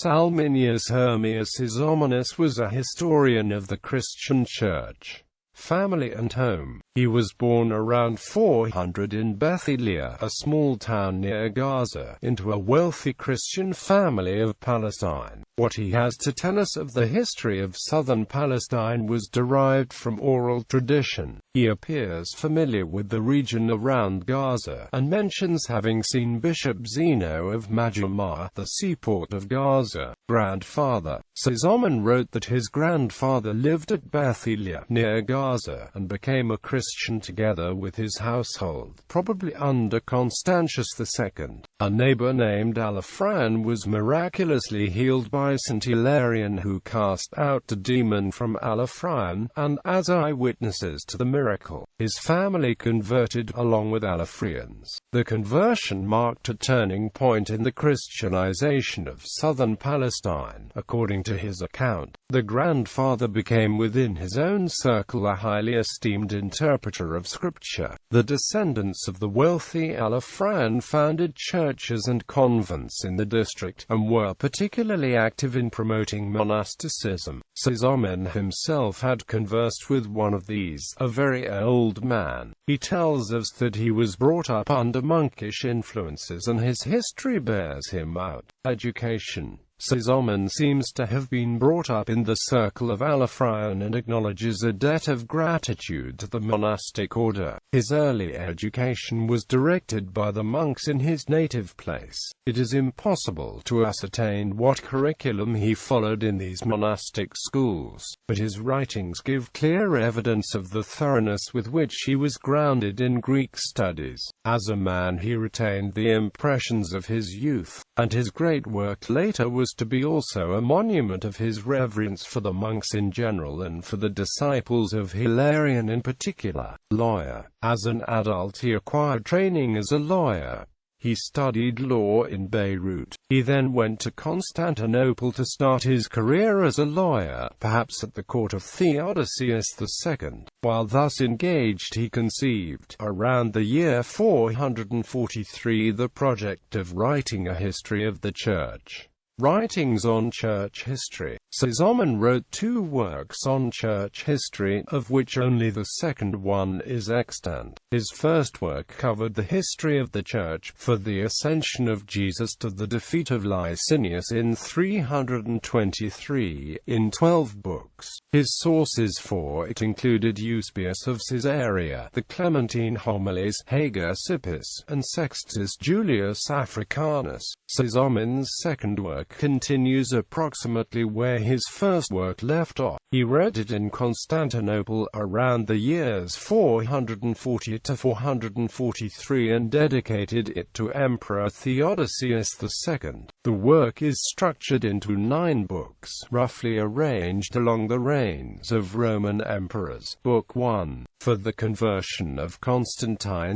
Salminius Hermias Sozomenus was a historian of the Christian Church, family and home. He was born around 400 in Bethalia, a small town near Gaza, into a wealthy Christian family of Palestine. What he has to tell us of the history of southern Palestine was derived from oral tradition. He appears familiar with the region around Gaza, and mentions having seen Bishop Zeno of Majumah, the seaport of Gaza. Grandfather Sozomen wrote that his grandfather lived at Bethalia, near Gaza, and became a Christian together with his household, probably under Constantius II. A neighbor named Alafran was miraculously healed by St. Hilarion, who cast out a demon from Alafran, and as eyewitnesses to the miracle, his family converted along with Alafrians. The conversion marked a turning point in the Christianization of southern Palestine. According to his account, the grandfather became within his own circle a highly esteemed interpreter of Scripture. The descendants of the wealthy Alafran founded churches and convents in the district, and were particularly active in promoting monasticism. Sozomen himself had conversed with one of these, a very old man. He tells us that he was brought up under monkish influences, and his history bears him out. Education. Sozomen seems to have been brought up in the circle of Alafran and acknowledges a debt of gratitude to the monastic order. His early education was directed by the monks in his native place. It is impossible to ascertain what curriculum he followed in these monastic schools, but his writings give clear evidence of the thoroughness with which he was grounded in Greek studies. As a man, he retained the impressions of his youth, and his great work later was to be also a monument of his reverence for the monks in general and for the disciples of Hilarion in particular. Lawyer. As an adult he acquired training as a lawyer. He studied law in Beirut. He then went to Constantinople to start his career as a lawyer, perhaps at the court of Theodosius II. While thus engaged, he conceived, around the year 443, the project of writing a history of the Church. Writings on church history. Sozomen wrote 2 works on church history, of which only the second one is extant. His first work covered the history of the Church, for the ascension of Jesus to the defeat of Licinius in 323, in 12 books. His sources for it included Eusebius of Caesarea, the Clementine Homilies, Hagia Sippis, and Sextus Julius Africanus. Sozomen's second work continues approximately where his first work left off. He read it in Constantinople around the years 440 to 443 and dedicated it to Emperor Theodosius II. The work is structured into 9 books, roughly arranged along the reigns of Roman emperors. Book 1. For the conversion of Constantine I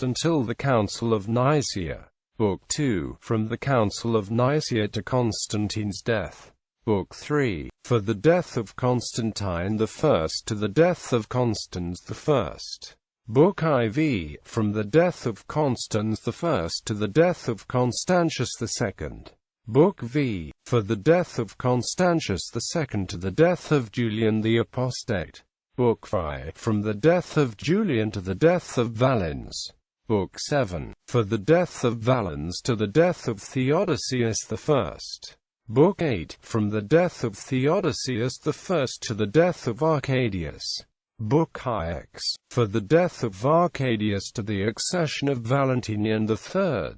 until the Council of Nicaea. Book 2. From the Council of Nicaea to Constantine's death. Book 3. For the death of Constantine I to the death of Constans I. Book IV. From the death of Constans I to the death of Constantius II. Book V. For the death of Constantius II to the death of Julian the Apostate. Book V. From the death of Julian to the death of Valens. Book 7. For the death of Valens to the death of Theodosius I. Book 8. From the death of Theodosius I to the death of Arcadius. Book IX. For the death of Arcadius to the accession of Valentinian III.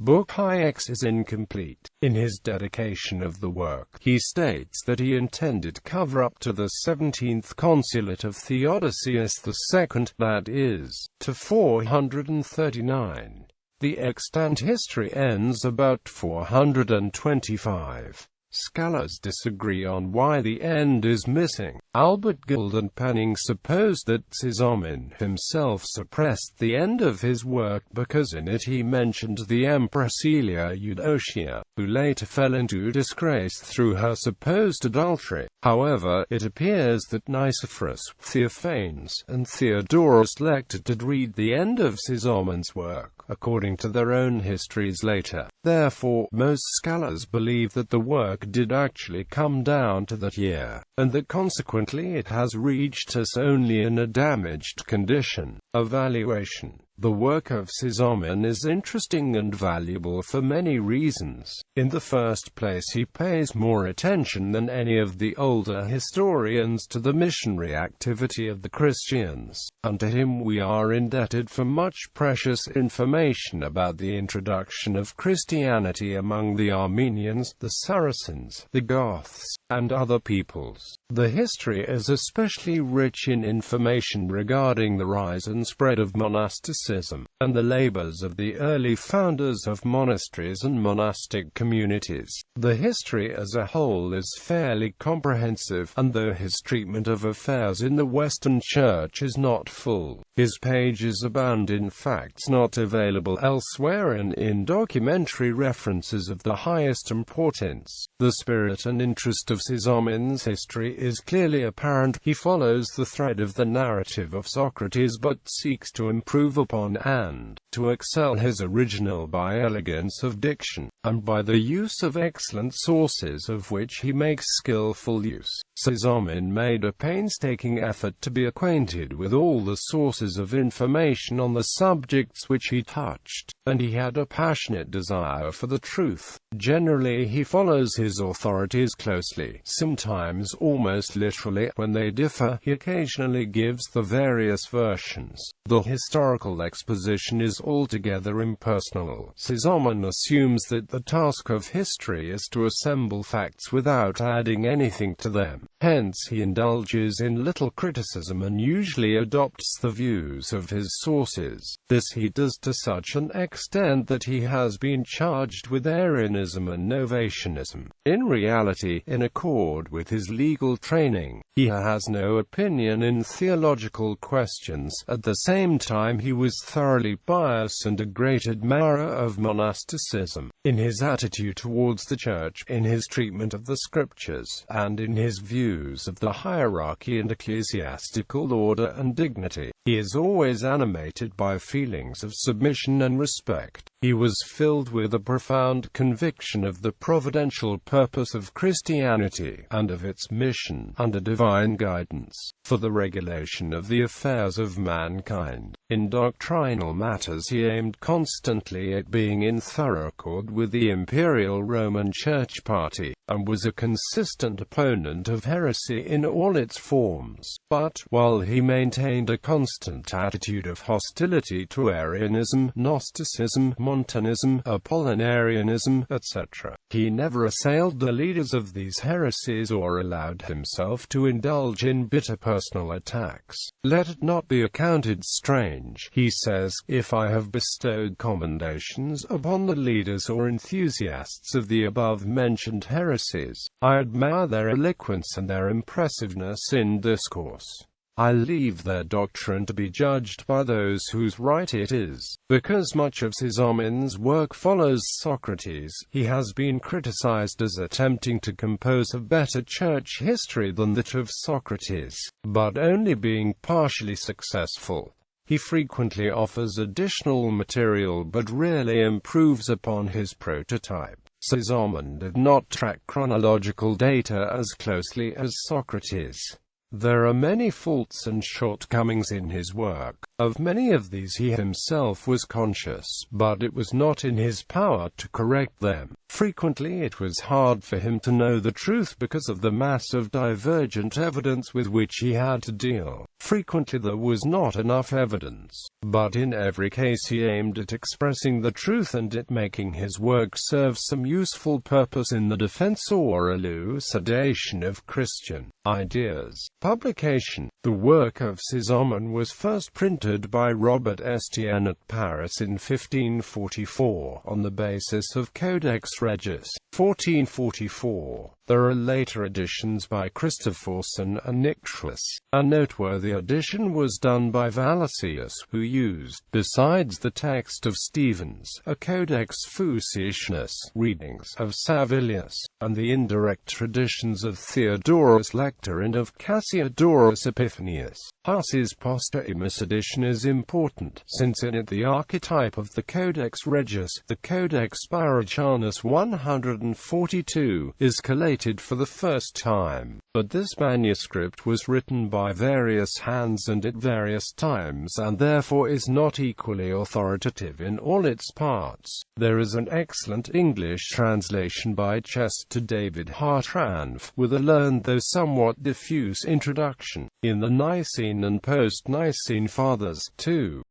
Book IX is incomplete. In his dedication of the work, he states that he intended cover up to the 17th consulate of Theodosius II, that is, to 439. The extant history ends about 425. Scholars disagree on why the end is missing. Albert Guild and Penning suppose that Sozomen himself suppressed the end of his work because in it he mentioned the Empress Celia Eudocia. who later fell into disgrace through her supposed adultery. However, it appears that Nicephorus, Theophanes, and Theodorus Lector did read the end of Sozomen's work, according to their own histories later. Therefore, most scholars believe that the work did actually come down to that year, and that consequently it has reached us only in a damaged condition. Evaluation. The work of Sozomen is interesting and valuable for many reasons. In the first place, he pays more attention than any of the older historians to the missionary activity of the Christians, and to him we are indebted for much precious information about the introduction of Christianity among the Armenians, the Saracens, the Goths, and other peoples. The history is especially rich in information regarding the rise and spread of monasticism, and the labors of the early founders of monasteries and monastic communities. The history as a whole is fairly comprehensive, and though his treatment of affairs in the Western Church is not full, his pages abound in facts not available elsewhere and in documentary references of the highest importance. The spirit and interest of Sozomen's history is clearly apparent. He follows the thread of the narrative of Socrates but seeks to improve upon and to excel his original by elegance of diction, and by the use of excellent sources of which he makes skillful use. Sozomen made a painstaking effort to be acquainted with all the sources of information on the subjects which he touched, and he had a passionate desire for the truth. Generally he follows his authorities closely, sometimes almost literally. When they differ, he occasionally gives the various versions. The historical exposition is altogether impersonal. Sozomen assumes that the task of history is to assemble facts without adding anything to them. Hence he indulges in little criticism and usually adopts the views of his sources. This he does to such an extent that he has been charged with Arianism and Novatianism. In reality, in accord with his legal training, he has no opinion in theological questions. At the same time, he was thoroughly pious and a great admirer of monasticism. In his attitude towards the Church, in his treatment of the Scriptures, and in his views of the hierarchy and ecclesiastical order and dignity, he is always animated by feelings of submission and respect. He was filled with a profound conviction of the providential purpose of Christianity, and of its mission, under divine guidance, for the regulation of the affairs of mankind. In doctrinal matters he aimed constantly at being in thorough accord with the Imperial Roman Church party, and was a consistent opponent of heresy in all its forms. But, while he maintained a constant attitude of hostility to Arianism, Gnosticism, Montanism, Apollinarianism, etc., he never assailed the leaders of these heresies or allowed himself to indulge in bitter personal attacks. Let it not be accounted strange, he says, if I have bestowed commendations upon the leaders or enthusiasts of the above-mentioned heresies. I admire their eloquence and their impressiveness in discourse. I leave their doctrine to be judged by those whose right it is. Because much of Sozomen's work follows Socrates, he has been criticized as attempting to compose a better church history than that of Socrates, but only being partially successful. He frequently offers additional material but rarely improves upon his prototype. Sozomen did not track chronological data as closely as Socrates. There are many faults and shortcomings in his work. Of many of these he himself was conscious, but it was not in his power to correct them. Frequently it was hard for him to know the truth because of the mass of divergent evidence with which he had to deal. Frequently there was not enough evidence, but in every case he aimed at expressing the truth and at making his work serve some useful purpose in the defense or elucidation of Christian ideas. Publication. The work of Sozomen was first printed by Robert Estienne at Paris in 1544, on the basis of Codex Regius, 1444. There are later editions by Christopherson and Nicholas. A noteworthy addition was done by Valesius, who used, besides the text of Stephens, a Codex Fusianus, readings of Savilius, and the indirect traditions of Theodorus Lector and of Cassiodorus Epiphanius. Huss's posthumous edition is important, since in it the archetype of the Codex Regius, the Codex Spirituanus 142, is collated for the first time. But this manuscript was written by various hands and at various times, and therefore is not equally authoritative in all its parts. There is an excellent English translation by Chester David Hartranft, with a learned though somewhat diffuse introduction. In the Nicene and post-Nicene Fathers, too,